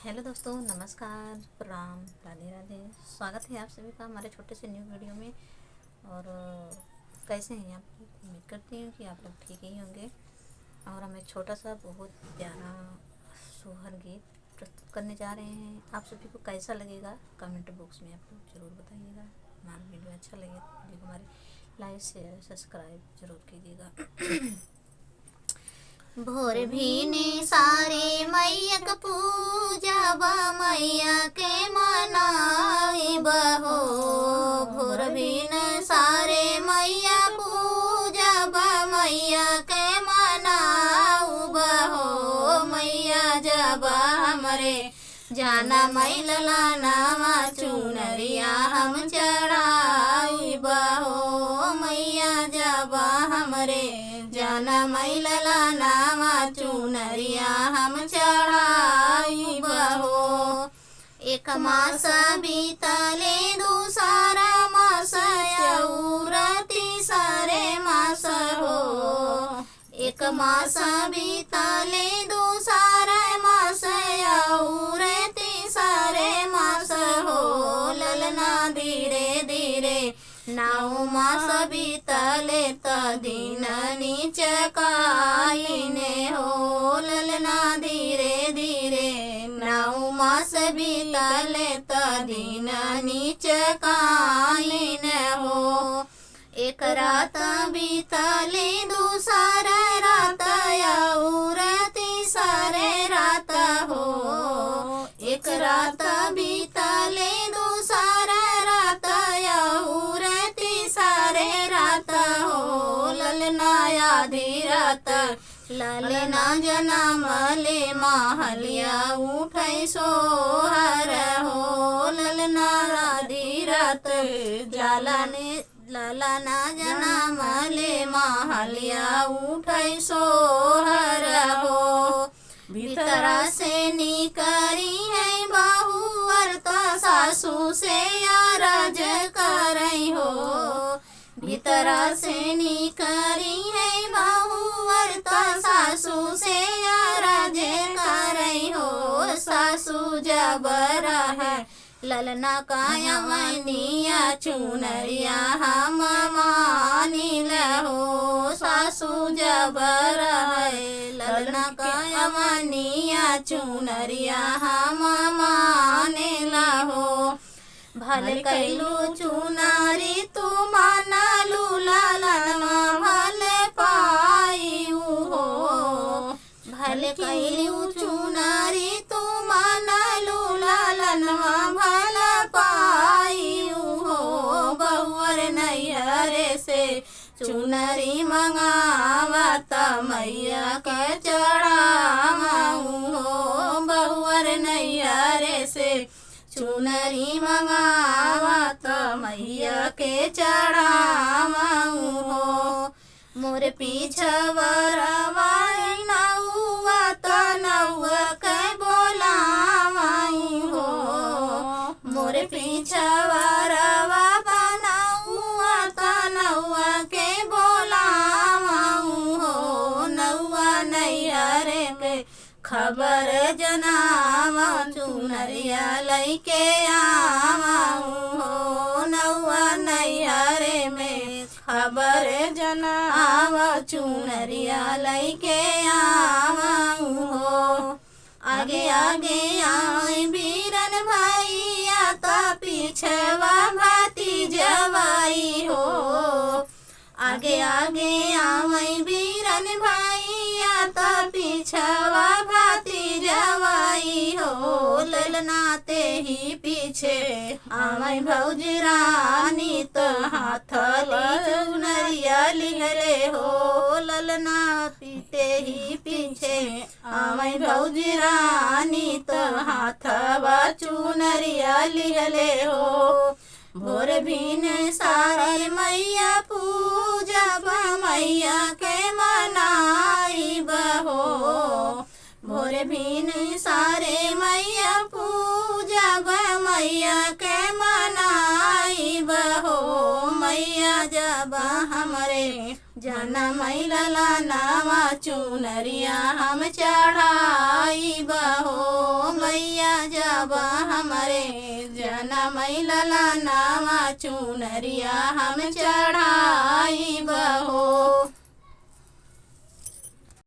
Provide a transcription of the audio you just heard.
Hello दोस्तों, नमस्कार, प्रणाम, राधे राधे। स्वागत है आप सभी का हमारे छोटे से न्यू वीडियो में। और कैसे हैं आप? उम्मीद करती हूँ कि आप लोग ठीक ही होंगे। और हम एक छोटा सा बहुत प्यारा सोहर गीत प्रस्तुत करने जा रहे हैं। आप सभी को कैसा लगेगा कमेंट बॉक्स में आप लोग ज़रूर बताइएगा। हमारा वीडियो अच्छा लगे तो वीडियो को हमारे लाइक शेयर सब्सक्राइब ज़रूर कीजिएगा। भोर भीने सारे मैया का पूजा बा, मैया के मनाई बहो। भोर भीने सारे मैया पूजा बा, मैया के मनाऊ बहो। मैया जबा हमरे जाना मैला नामा चुनरिया हम चढ़ाई बहो। मैया जबा हमरे जाना मैला नामा चुनरिया हम चढ़ाई बहो। एक मास बीतले दूसरा मास और तीसरे मास हो। एक मास बीतले दूसरा मास और तीसरे मास हो। ललना धीरे धीरे नाऊ मास बीतले त दिन नीचकाईने हो। ललना धीरे धीरे नाऊ मास बीतले त दिन नीचकाईने हो। एक रात बीतले दूसरा रात और तीसरे रात हो। एक रात बीतले दूसरा रात और तीसरे रात हो। ललना आधी रात ललना जनम ले महलिया उठै सोहर हो। ललना आधी रात ललना जनम ले महलिया उठै सोहर हो। भीतरा से निकरी है बहुअर त सासू से अरज करई हो। भीतरा से निकरी है बहुअर त सासू से अरज करई हो। सासू जबर है ललना काया मनिया चुनरिया हम मानिल हो। सासू जबर है ललना काया मनिया चुनरिया हम मानिल हो। भल कैलू चुनारी तू मानलू ललना भल पायू हो। भल कैलू चुनारी तू मानलू ललनवा भल पायू हो। बहुअर नैहरे से चुनरी मंगावत मैया के चढ़ाऊ हो। बहुअर नैहरे से चुनरी मंगावत मैया के चढ़ाऊ हो। मोर पीछवरवा नौआ त नौआ के बोलावाई हो। मोर पीछवरवा नौआ त नौआ के बोलावाऊ हो। नौआ नैहरे के खबर जनावा चुनरिया लैके आवाऊ हो। नौआ नैहरे में खबर जनावा चुनरिया लैके आवाऊ हो। आगे आगे आए बीरन भैया त पीछवा भाती जवाई हो। आगे आगे आए बीरन भैया त पीछवा भाती जवाई हो। ललना ते ही पीछे आवे भौजी रानी त हाथ चुनरिया लिहले हो। ललना पीते ही पीछे आवे भौजी रानी त हाथ चुनरिया लिहले हो। भोर भीन सारे मैया पूजा बा, मैया के मनाई बहो। भोर भीन सारे मैया पूजा बा, मैया के मनाई बहो। मैया जबा हमरे जाना मैला नावा चुनरिया हम चढ़ाई बहो। मैया जब हमरे जनम लला नावा चुनरिया हम चढ़ाइब